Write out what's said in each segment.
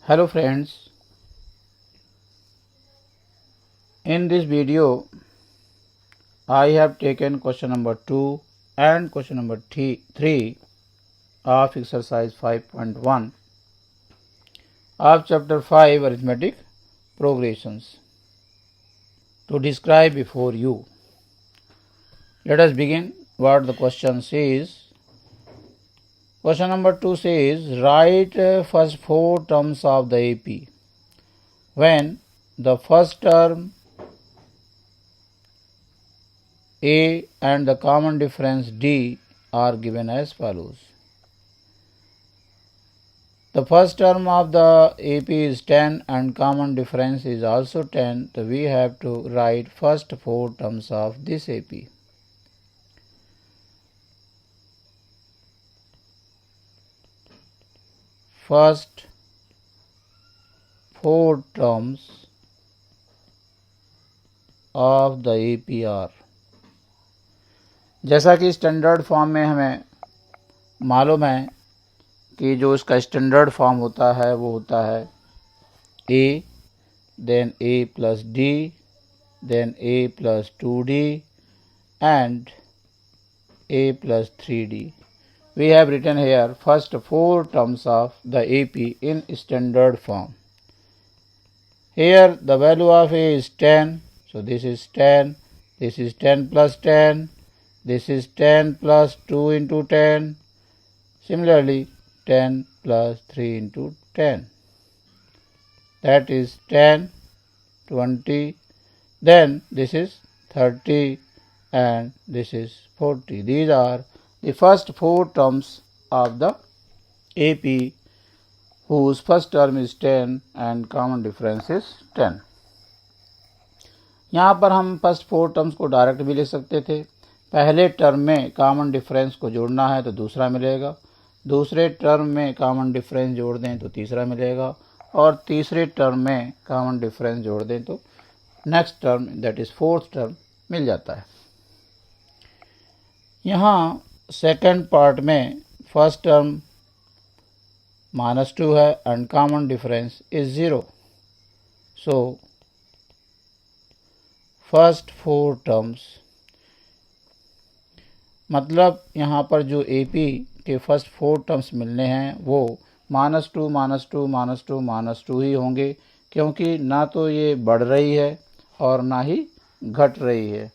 Hello friends, in this video I have taken question number 2 and question number 3 of exercise 5.1 of chapter 5 arithmetic progressions to describe before you. Let us begin what the question says. Question number 2 says write first 4 terms of the AP when the first term A and the common difference D are given as follows. The first term of the AP is 10 and common difference is also 10. So we have to write first 4 terms of this AP. First 4 terms of the AP are, जैसा कि standard form में हमें मालूम है कि जो इसका standard form होता है वो होता है A, then A plus D, then A plus 2D and A plus 3D. We have written here first 4 terms of the AP in standard form. Here the value of A is 10, so this is 10, this is 10 plus 10, this is 10 plus 2 into 10, similarly 10 plus 3 into 10. That is 10, 20, then this is 30 and this is 40. These are the first 4 terms of the AP whose first term is 10 and common difference is 10. यहाँ पर हम first 4 terms को direct भी ले सकते थे. पहले term में कॉमन डिफरेंस को जोड़ना है तो दूसरा मिलेगा, दूसरे टर्म में कॉमन डिफरेंस जोड़ दें तो तीसरा मिलेगा और तीसरे टर्म में कॉमन डिफरेंस जोड़ दें तो next term that is fourth term मिल जाता है. यहाँ सेकंड पार्ट में फर्स्ट टर्म -2 है and common difference is 0. So first 4 terms मतलब यहाँ पर जो AP के फर्स्ट 4 टर्म्स मिलने हैं वो -2 -2 -2 -2 ही होंगे, क्योंकि ना तो ये बढ़ रही है और ना ही घट रही है,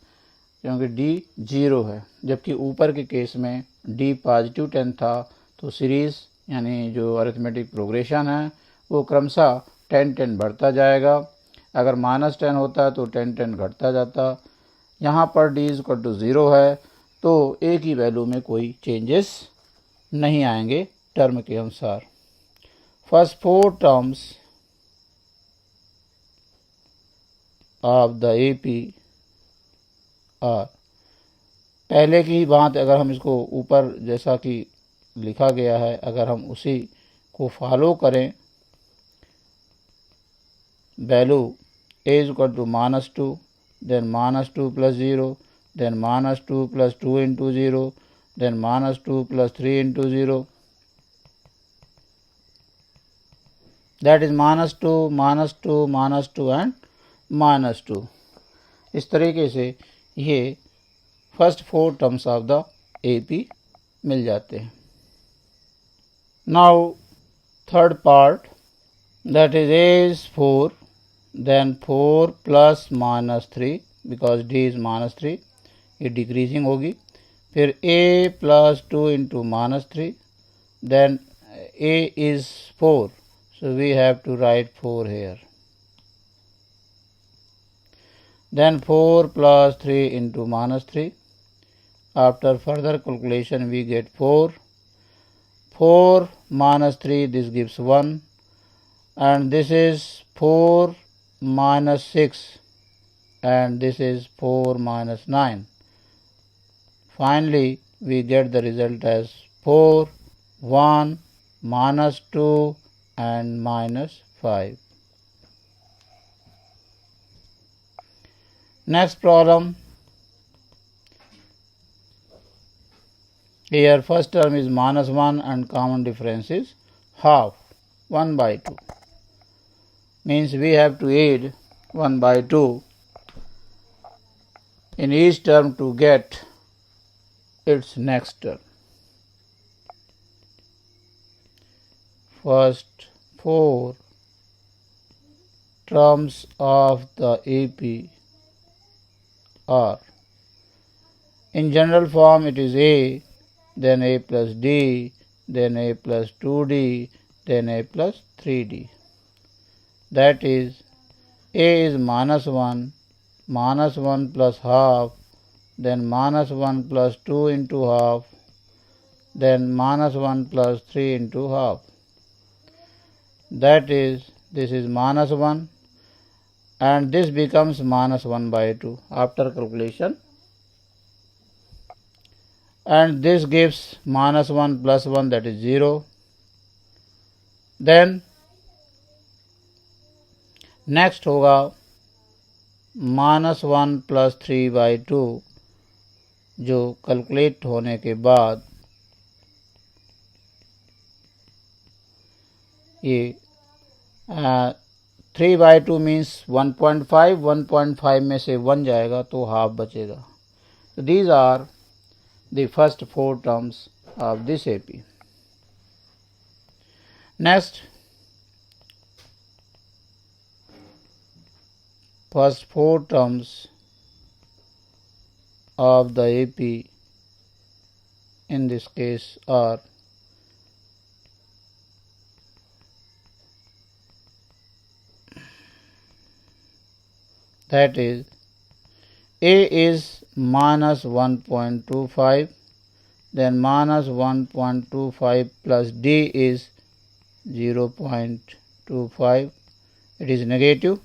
क्योंकि D 0 है. जबकि ऊपर के केस में D पॉजिटिव 10 था तो सीरीज़ यानी जो अरिथमेटिक प्रोग्रेशन है वो क्रमशः 10 बढ़ता जाएगा. अगर -10 होता तो 10 घटता जाता. यहाँ पर D = 0 है तो A की वैल्यू में कोई चेंजेस नहीं आएंगे टर्म के अनुसार. First 4 terms of the AP are, पहले की बात अगर हम इसको ऊपर जैसा कि लिखा गया है अगर हम उसी को फॉलो करें, value A = -2, then -2 plus 0, then -2 plus 2 into 0, then -2 plus 3 into 0, that is -2 -2 -2 and -2. इस तरीके से ये first 4 terms of the AP मिल जाते हैं. Now third part that is A is 4, then 4 plus -3 because D is -3, ये decreasing होगी. फिर A plus 2 into -3, then A is 4, so we have to write 4 here. Then 4 plus 3 into -3. After further calculation we get 4. 4 minus 3, this gives 1, and this is 4 minus 6 and this is 4 minus 9. Finally we get the result as 4, 1, -2 and -5. Next problem. Here first term is -1 and common difference is half, 1/2. means we have to add 1 by 2 in each term to get its next term. First 4 terms of the AP are, in general form it is A, then A plus D, then A plus 2D, then A plus 3D. That is, A is -1, -1 plus half, then -1 plus 2 into half, then -1 plus 3 into half. That is, this is -1 and this becomes -1 by 2 after calculation, and this gives -1 plus 1, that is 0. Then next होगा -1 plus 3 by 2, जो calculate होने के बाद ये 3 by 2 means 1.5, 1.5 में से 1 जाएगा तो हाफ बचेगा. So these are the first 4 terms of this AP. Next, first 4 terms of the AP in this case are, that is, A is -1.25, then -1.25 plus D is 0.25. It is negative,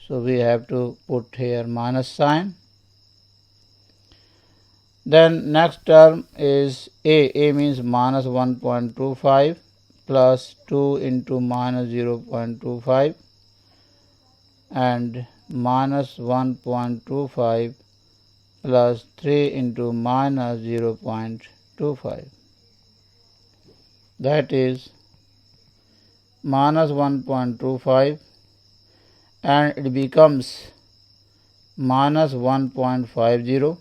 so we have to put here minus sign. Then next term is A means -1.25 plus 2 into -0.25 and -1.25 plus 3 into -0.25. That is -1.25 and it becomes -1.50.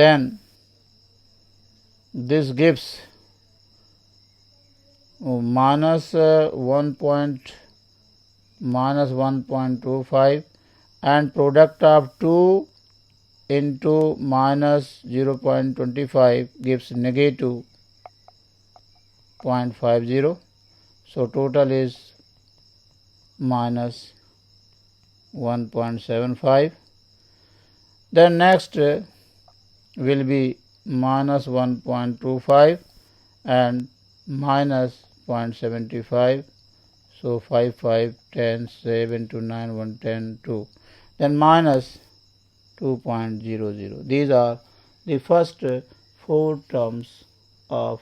Then this gives -1.25 and product of 2 into -0.25 gives negative 0.50. So total is -1.75. Then next will be -1.25 and -0.75. So 5, 5, 10, 7 to 9, 1, 10, 2. Then -2.00. These are the first 4 terms of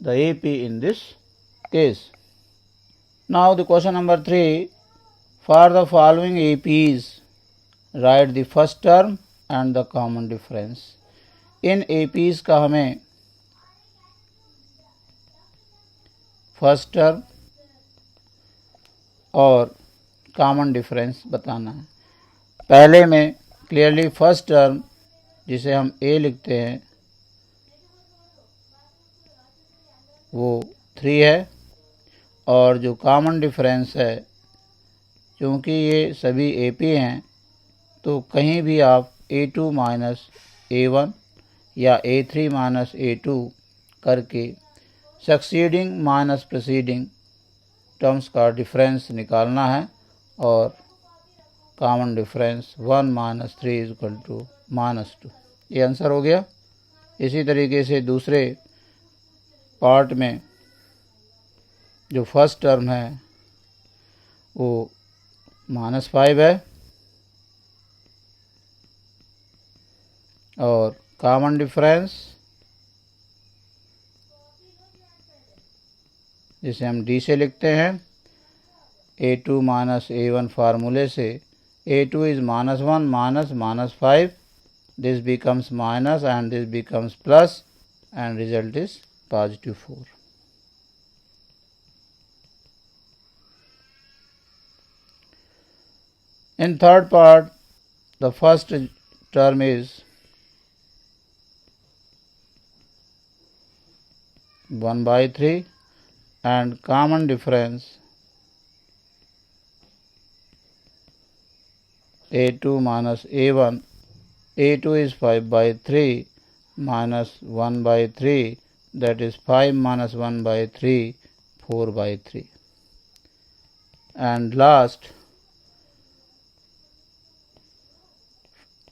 the AP in this case. Now the question number 3. For the following APs, write the first term and the common difference. In APs का हमें first term और common difference बताना है. पहले में clearly first term जिसे हम A लिखते हैं वो 3 है, और जो कॉमन डिफरेंस है, क्योंकि ये सभी AP हैं तो कहीं भी आप A2 माइनस A1 या A3 माइनस A2 करके सक्सीडिंग माइनस प्रीसीडिंग टर्म्स का डिफरेंस निकालना है, और common difference 1 minus 3 is equal to -2. ये आंसर हो गया. इसी तरीके से दूसरे पार्ट में जो फर्स्ट टर्म है वो -5 है, और कॉमन डिफरेंस जिसे हम D से लिखते हैं A2 माइनस A1 फार्मूले से, A2 is -1 minus -5, this becomes minus and this becomes plus, and result is +4. In third part, the first term is 1 by 3 and common difference a2 minus a1. a2 is 5 by 3 minus 1 by 3, that is 5 minus 1 by 3, 4 by 3. And last,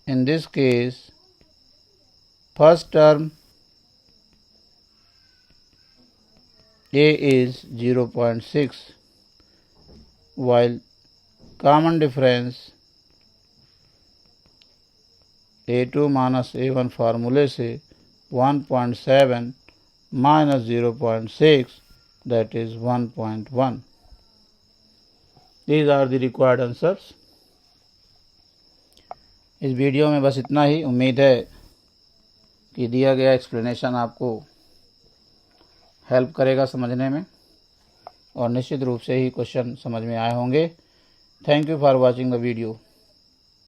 in this case, first term a is 0.6, while common difference a2 minus a1 फार्मूले से 1.7 minus 0.6, that is 1.1. These are the required answers. इस video में बस इतना ही। उम्मीद है कि दिया गया एक्सप्लेनेशन आपको हेल्प करेगा समझने में और निश्चित रूप से ही क्वेश्चन समझ में आए होंगे। Thank you for watching the video.